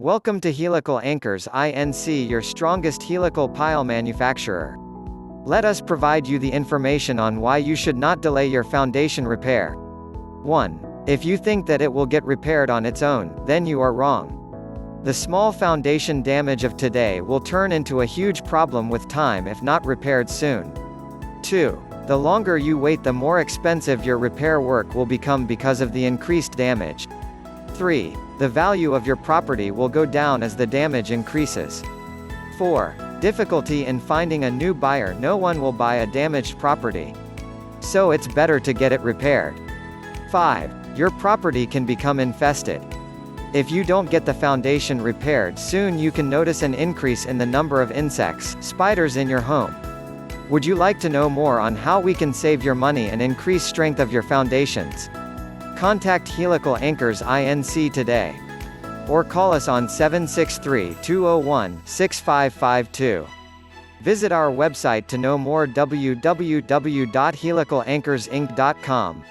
Welcome to Helical Anchors INC, your strongest helical pile manufacturer. Let us provide you the information on why you should not delay your foundation repair. 1. If you think that it will get repaired on its own, then you are wrong. The small foundation damage of today will turn into a huge problem with time if not repaired soon. 2. The longer you wait, the more expensive your repair work will become because of the increased damage. 3. The value of your property will go down as the damage increases. 4. Difficulty in finding a new buyer. No one will buy a damaged property. So it's better to get it repaired. 5. Your property can become infested. If you don't get the foundation repaired soon, you can notice an increase in the number of insects, spiders in your home. Would you like to know more on how we can save your money and increase strength of your foundations? Contact Helical Anchors INC today. Or call us on 763-201-6552. Visit our website to know more: www.helicalanchorsinc.com.